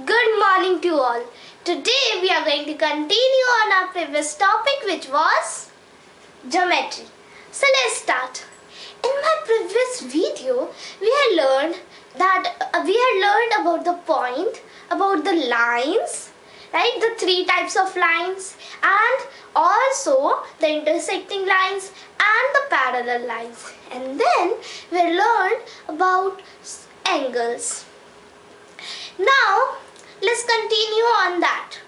Good morning to all. Today we are going to continue on our previous topic, which was geometry. So let's start. In my previous video, we had learned about the point, about the lines, right? The three types of lines, and also the intersecting lines and the parallel lines. And then we learned about angles. Now let's continue on that.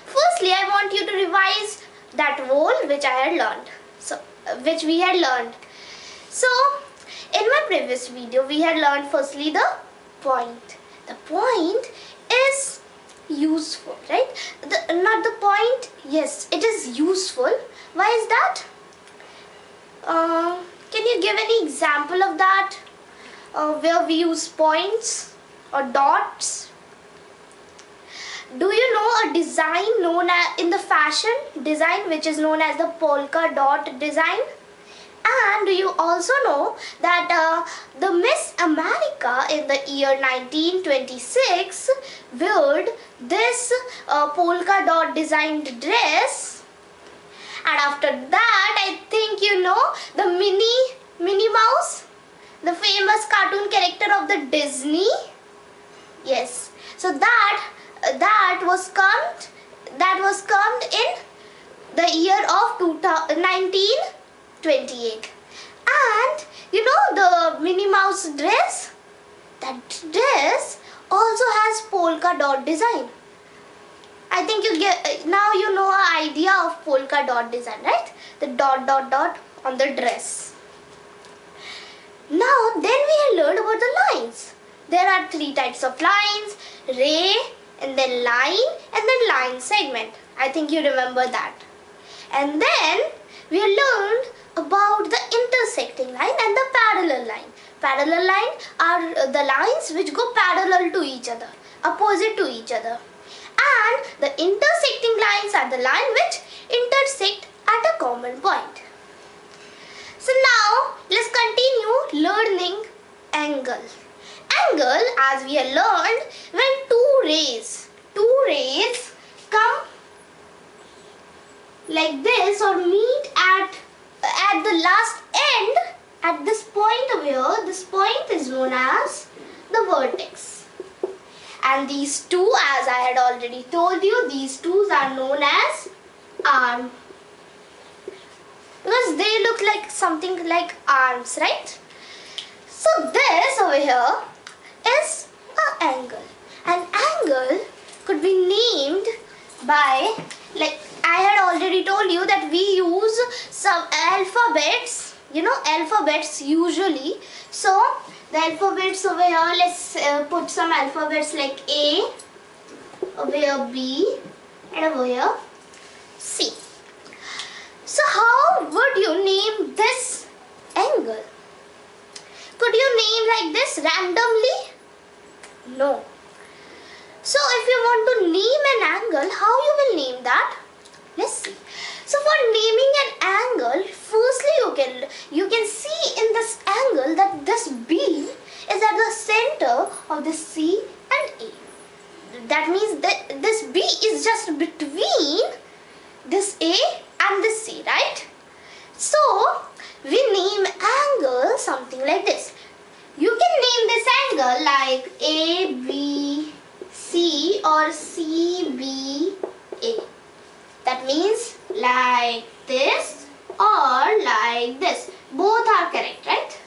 Firstly, I want you to revise that whole which we had learned. So in my previous video, we had learned firstly the point. The point is useful, right? Not the point. Yes, it is useful. Why is that? Can you give any example of that? Where we use points or dots? Do you know a design known as, in the fashion design, which is known as the polka dot design? And do you also know that the Miss America in the year 1926 wore this polka dot designed dress? And after that, I think you know the Minnie Mouse, the famous cartoon character of the Disney. Yes, so that was comed in the year of 1928. And you know the Minnie Mouse dress? That dress also has polka dot design. I think now you know an idea of polka dot design, right? The dot dot dot on the dress. Now then we have learned about the lines. There are three types of lines: ray, and then line, and then line segment. I think you remember that. And then we learned about the intersecting line and the parallel line. Parallel line are the lines which go parallel to each other, opposite to each other. And the intersecting lines are the line which intersect at a common point. So now let's continue learning angle. Angle, as we have learned, when two rays come like this or meet at the last end at this point over here. This point is known as the vertex. And these two, as I had already told you, these two are known as arm, because they look like something like arms, right? So this over here is an angle. An angle could be named by, like I had already told you, that we use some alphabets, alphabets usually. So the alphabets over here, let's put some alphabets like A, over here B, and over here C. So how would you name this angle? Could you name like this randomly? No. So if you want to name an angle, how you will name that? Let's see. So for naming an angle, firstly you can see in this angle that this B is at the center of the C and A. That means that this B is just between this A and this C, right? So we name angle something like this. You can name this angle like ABC or CBA. That means like this or like this. Both are correct, right?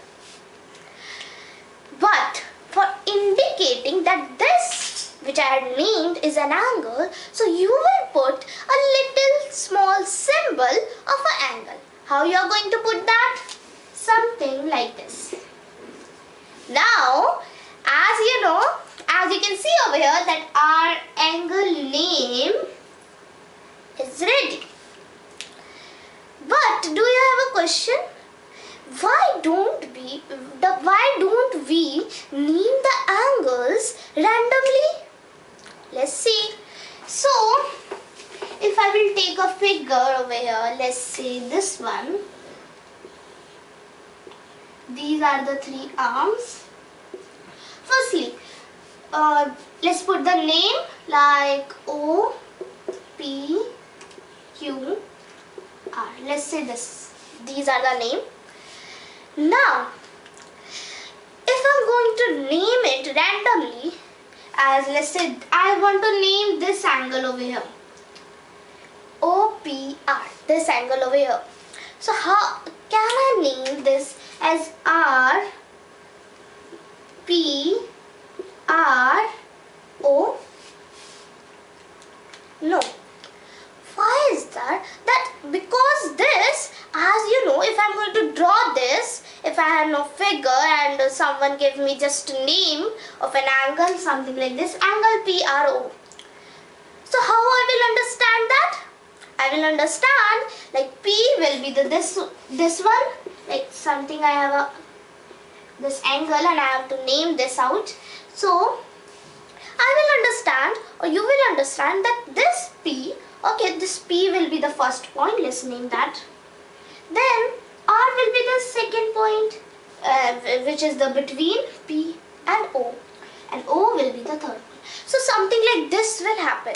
But for indicating that this, which I had named, is an angle, so you will put a little small symbol of an angle. How you are going to put that? Something like this. Now, as you can see over here, that our angle name is ready. But do you have a question? Why don't we name the angles randomly? Let's see. So if I will take a figure over here, let's say this one. These are the three arms. Firstly, let's put the name like O P Q R. Let's say this. These are the name. Now, if I'm going to name it randomly, as let's say I want to name this angle over here, OPR, this angle over here. So how can I name this as R P R O? No. Why is that? Because this, as you know, if I'm going to draw this, if I have no figure and someone gave me just a name of an angle, something like this, angle PRO. So how I will understand that? I will understand like P will be this one, like something I have this angle and I have to name this out. So I will understand, or you will understand, that this P, okay, this P will be the first point, let's name that. Then R will be the second point, which is the between P and O. And O will be the third point. So something like this will happen.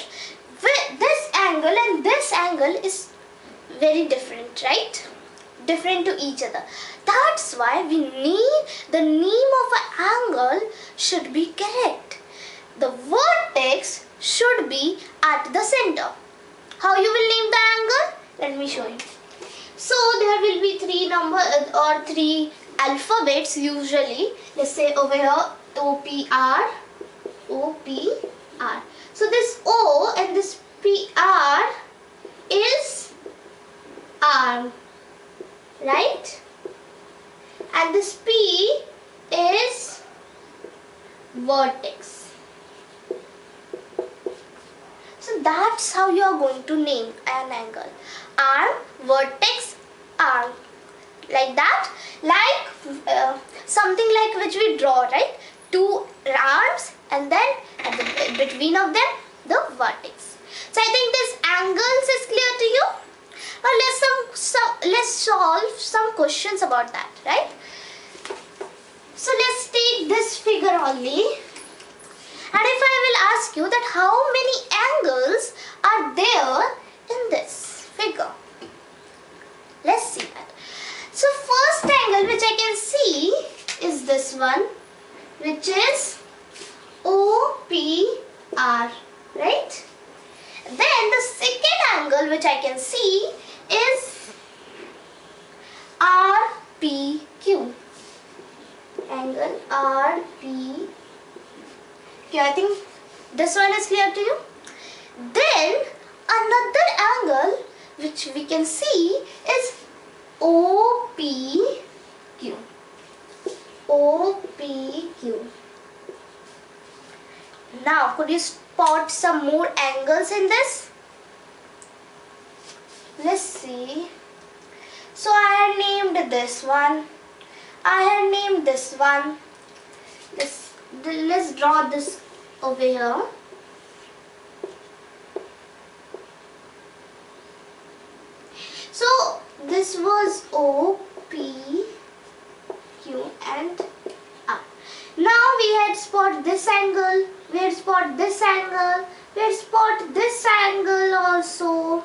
This angle and this angle is very different, right? Different to each other. That's why we need the name of an angle should be correct. The vertex should be at the center. How you will name the angle? Let me show you. So there will be three alphabets usually. Let's say over here OPR, OPR. So this O and this PR is arm, right? And this P is vertex. So that's how you are going to name an angle. Arm, vertex, arm. Like that. Like something like which we draw, right? Two arms and then at the between of them the vertex. So I think this angles is clear to you. Now let's solve some questions about that, right? So let's take this figure only. And if I will ask you that how many angles are there in this figure? Let's see that. So first angle which I can see is this one, which is OPR, right? Then the second angle which I can see is RPQ. Angle RPQ. I think this one is clear to you. Then another angle which we can see is OPQ. OPQ. Now could you spot some more angles in this? Let's see. So I had named this one. I had named this one. Let's draw this over here. So this was O, P, Q and R. Now we had spot this angle, we had spot this angle, we had spot this angle also.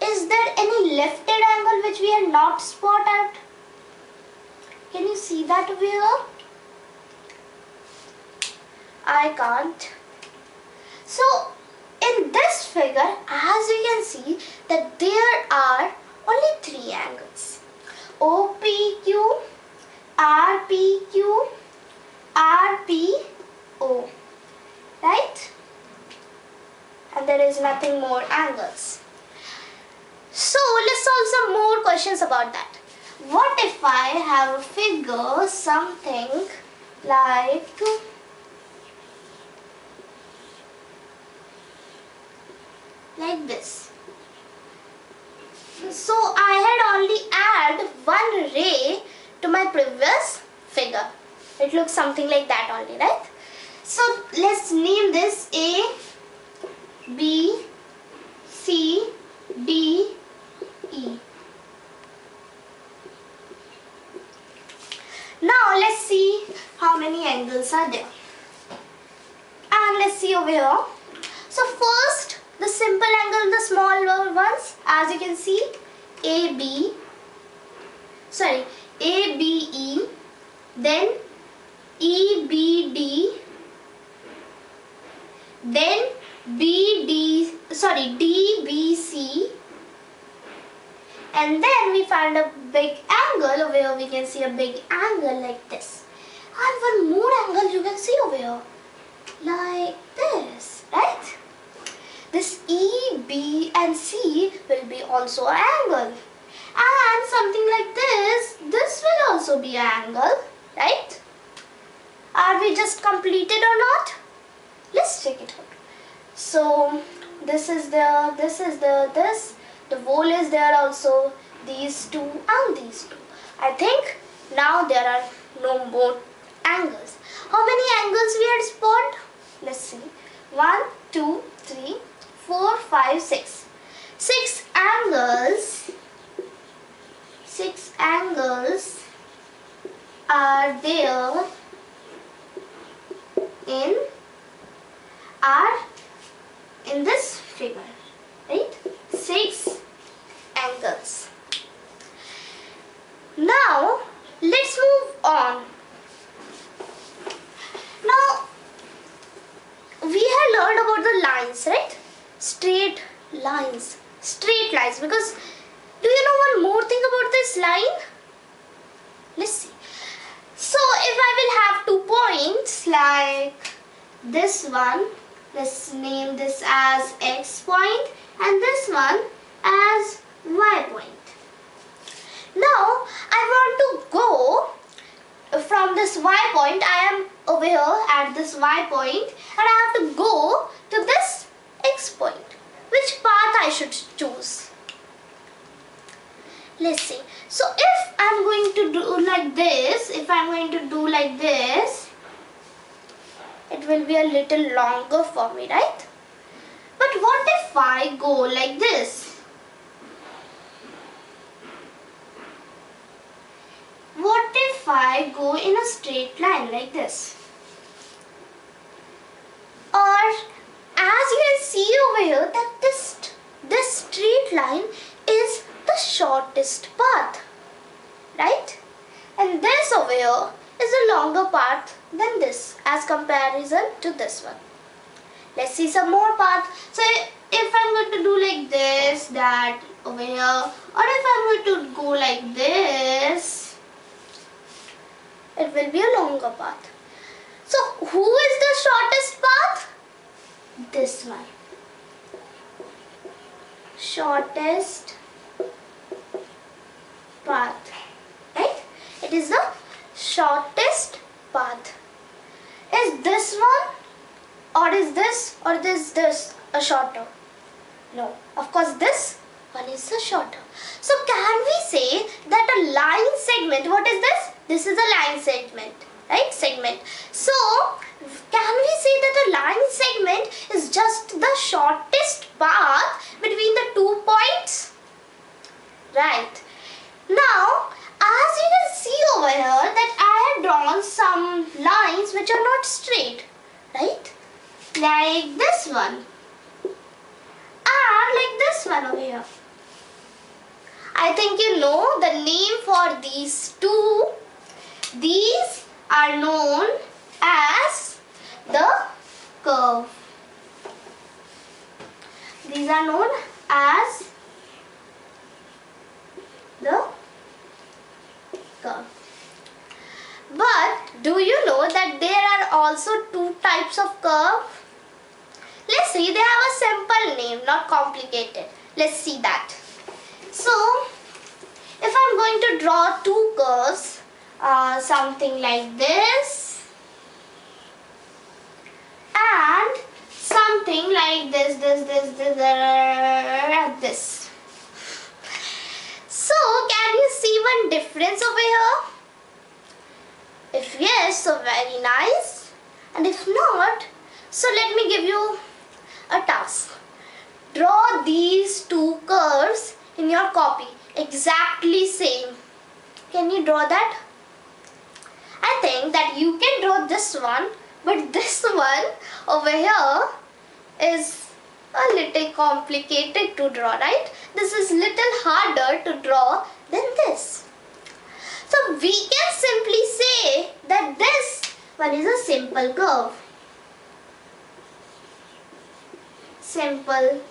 Is there any lifted angle which we had not spotted? Can you see that over here? I can't. So in this figure, as you can see, that there are only three angles. OPQ, RPQ, RPO, right? And there is nothing more angles. So let's solve some more questions about that. What if I have a figure something like this? So I had only add one ray to my previous figure. It looks something like that only, right? So let's name this A, B, C, D, E. Now let's see how many angles are there. see over here. So first, the simple angle, the small ones, as you can see, ABE, then EBD, then DBC, and then we find a big angle over here. We can see a big angle like this, and one more angle you can see over here like this, right? This E, B and C will be also an angle, and something like this will also be an angle, right? Are we just completed or not? Let's check it out. So this is there, the whole is there also, these two and these two. I think now there are no more angles. How many angles we had spawned? Let's see. 1, 2, 3, 4, 5, 6. 6 angles. 6 angles are there in this figure, right? 6 angles. Now let's move on. Now we have learned about the lines, right? Straight lines, because do you know one more thing about this line? Let's see. So if I will have 2 points like this one, let's name this as X point and this one as Y point. Now I want to go from this Y point. I am over here at this Y point and I have to go to this X point. Which path I should choose? Let's see. So if I'm going to do like this, it will be a little longer for me, right? But what if I go like this? What if I go in a straight line like this? Or as you can see over here that this straight line is the shortest path, right? And this over here is a longer path than this as comparison to this one. Let's see some more paths. So if I'm going to do like this, that over here, or if I'm going to go like this, it will be a longer path. So who is the shortest path? This one. Shortest path, right? It is the shortest path. Is this one or is this a shorter? No, of course this one is the shorter. So can we say that a line segment, what is this? This is a line segment, right? Segment. So can we say that a line segment is just the shortest path between the 2 points? Right. Now, as you can see over here that I have drawn some lines which are not straight, right? Like this one and like this one over here. I think you know the name for these two. These are known as the curve. These are known as the curve. But do you know that there are also 2 types of curve? Let's see, they have a simple name, not complicated. Let's see that. So, if I'm going to draw 2 curves, something like this and something like this. So, can you see one difference over here? If yes, so very nice. And if not, so let me give you a task. Draw these 2 curves in your copy, exactly same. Can you draw that? I think that you can draw this one, but this one over here is a little complicated to draw, right? This is little harder to draw than this. So we can simply say that this one is a simple curve. Simple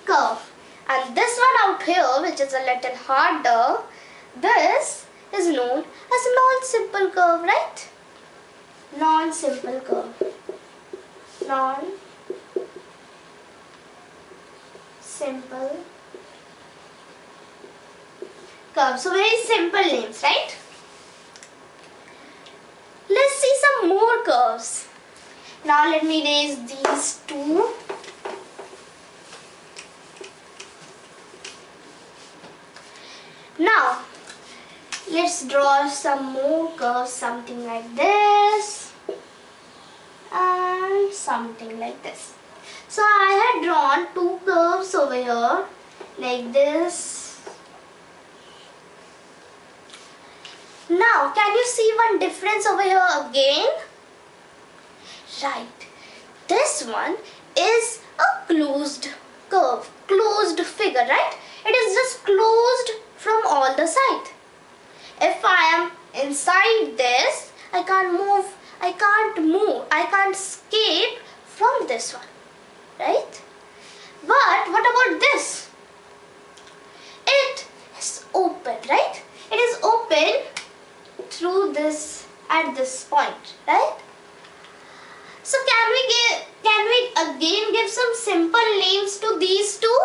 curve. And this one out here, which is a little harder, this is known as non-simple curve, right? Non-simple curve. Non-simple curve. So very simple names, right? Let's see some more curves. Now let me raise these two. Now let's draw some more curves, something like this and something like this. So I had drawn two curves over here like this. Now can you see one difference over here again? Right, this one is a closed curve, closed figure, right? It is just closed from all the sides. If I am inside this, I can't move, I can't escape from this one, right? But what about this? It is open, right? It is open through this at this point, right? So can we again give some simple names to these two?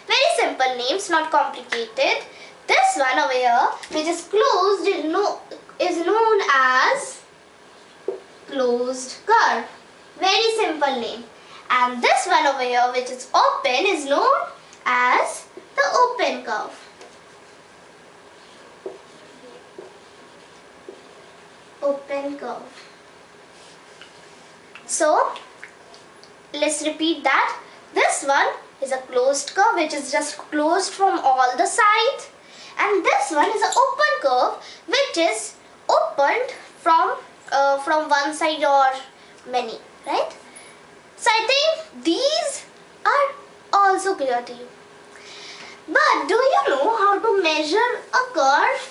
Very simple names, not complicated. This one over here, which is closed, is known as closed curve. Very simple name. And this one over here, which is open, is known as the open curve. Open curve. So let's repeat that. This one is a closed curve, which is just closed from all the sides, and this one is an open curve, which is opened from one side or many, right? So I think these are also clear to you. But do you know how to measure a curve?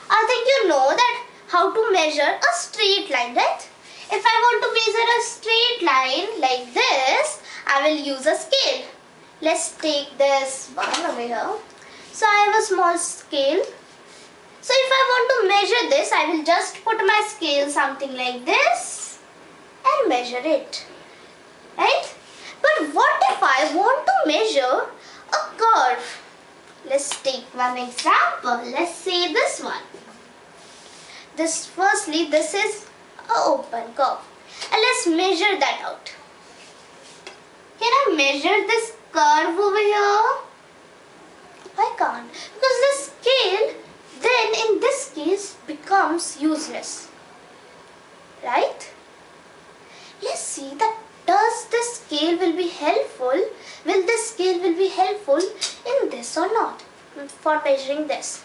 I think you know that how to measure a straight line, right? If I want to measure a straight line like this, I will use a scale. Let's take this one over here. So I have a small scale. So if I want to measure this, I will just put my scale something like this and measure it, right? But what if I want to measure a curve? Let's take one example. Let's say this one. Firstly, this is an open curve. And let's measure that out. Can I measure this curve over here? I can't. Because the scale then in this case becomes useless. Right? Let's see that does this scale will be helpful? Will this scale will be helpful in this or not? For measuring this.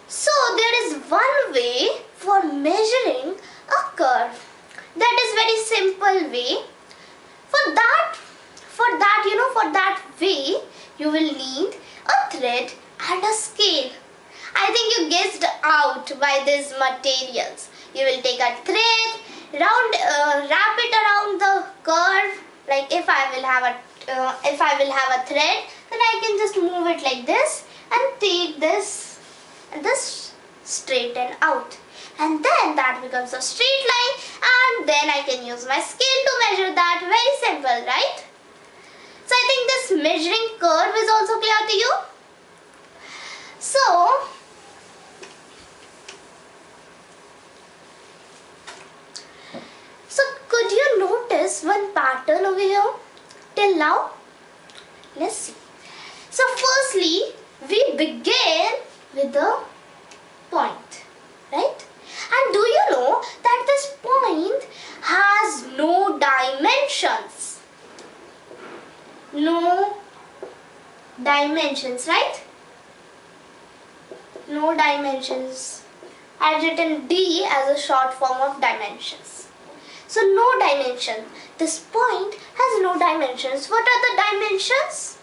So there is one way for measuring a curve. That is very simple way. For that way, you will need a thread and a scale. I think you guessed out by these materials. You will take a thread, wrap it around the curve. Like if I will have a thread, then I can just move it like this and take this and this straighten out. And then that becomes a straight line, and then I can use my scale to measure that. Very simple, right? So I think this measuring curve is also clear to you. So could you notice one pattern over here till now? Let's see. So firstly, we begin with the point, right? And do you know that this point has no dimensions? No dimensions, right? No dimensions. I've written D as a short form of dimensions. So no dimension. This point has no dimensions. What are the dimensions?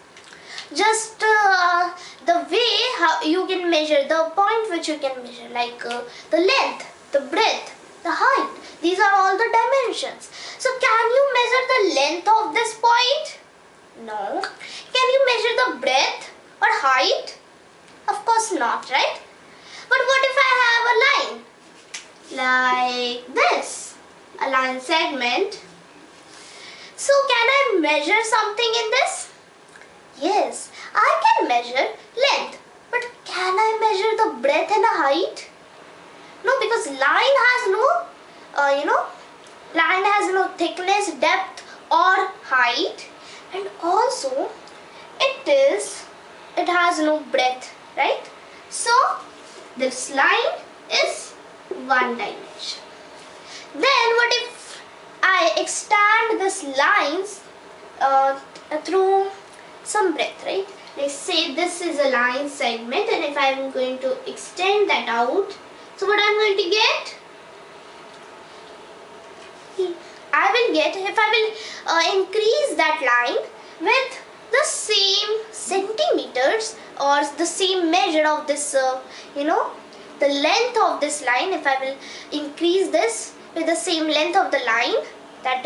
Just the way how you can measure, the point which you can measure, like the length, the breadth, the height. These are all the dimensions. So can you measure the length of this point? No. Can you measure the breadth or height? Of course not, right? But what if I have a line like this, a line segment? So can I measure something in this? Yes, I can measure length, but can I measure the breadth and the height? No, because line has no, line has no thickness, depth or height, and also it has no breadth, right? So this line is one dimension. Then what if I extend this lines through some breadth, right? Let's say this is a line segment, and if I am going to extend that out, so what I am going to get? I will get, if I will increase that line with the same centimeters or the same measure of this, the length of this line, if I will increase this with the same length of the line, that,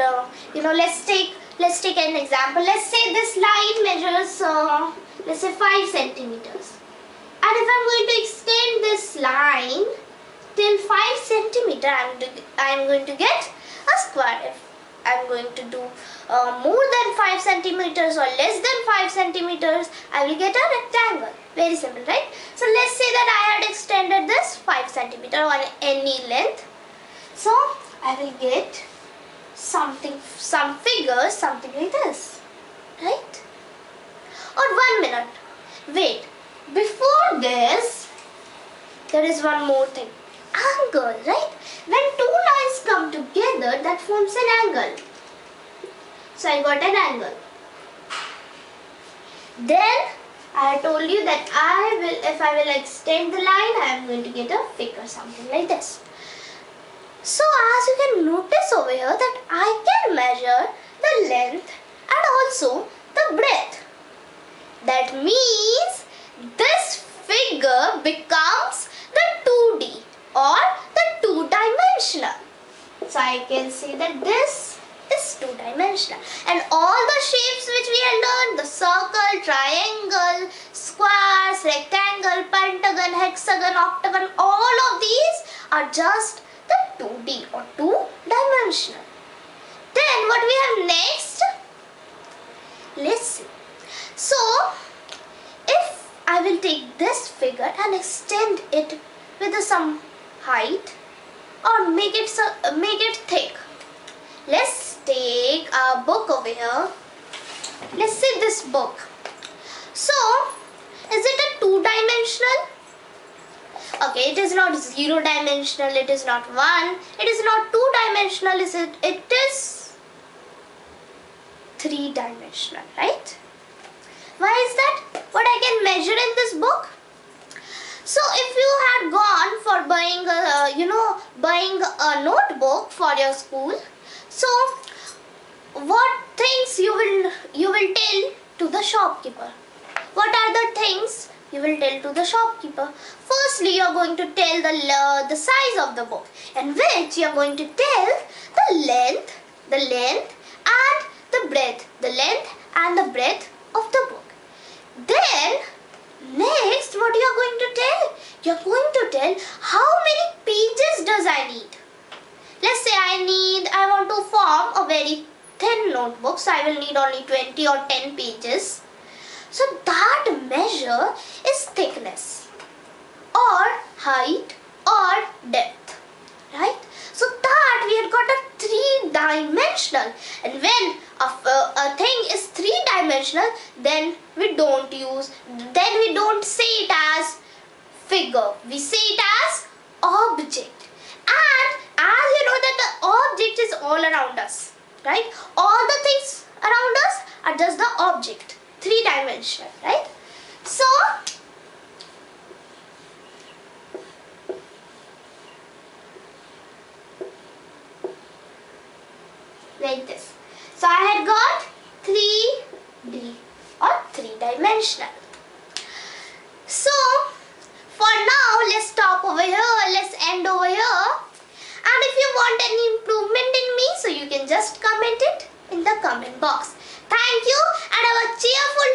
let's take an example. Let's say this line measures, let's say 5 centimeters. And if I'm going to extend this line till 5 centimeter, I'm going to get a square. If I'm going to do more than 5 centimeters or less than 5 centimeters, I will get a rectangle. Very simple, right? So let's say that I had extended this 5 centimeter on any length. So I will get some figures, something like this, right? Or 1 minute. Wait, before this, there is one more thing. Angle, right? When two lines come together, that forms an angle. So I got an angle. Then I told you that if I will extend the line, I am going to get a figure, something like this. So as you can notice over here that I can measure the length and also the breadth. That means this figure becomes the 2D or the 2-dimensional. So I can say that this is 2-dimensional. And all the shapes which we have learned, the circle, triangle, squares, rectangle, pentagon, hexagon, octagon, all of these are just the 2D or 2-dimensional. Then what we have next? Let's see. So if I will take this figure and extend it with some height or make it thick. Let's take a book over here. Let's say this book. So is it a 2-dimensional? Okay, it is not 0-dimensional, it is not 1, it is not 2-dimensional, it is 3-dimensional, right? Why is that? What I can measure in this book? So if you had gone for buying a notebook for your school, so what things you will tell to the shopkeeper? What are the things you will tell to the shopkeeper? Firstly, you are going to tell the size of the book, in which you are going to tell the length and the breadth, the length and the breadth of the book. Then next, what you are going to tell? You are going to tell how many pages does I need. Let's say I want to form a very thin notebook, so I will need only 20 or 10 pages. So that measure is thickness or height or depth, right? So that we have got a 3-dimensional, and when a thing is 3-dimensional, then we don't say it as figure, we say it as object. And as you know that the object is all around us, right? All the things around us are just the object, 3-dimensional, right? So like this. So I had got 3D or 3-dimensional. So for now, let's stop over here. Let's end over here. And if you want any improvement in me, so you can just comment it in the comment box. Thank you and have a cheerful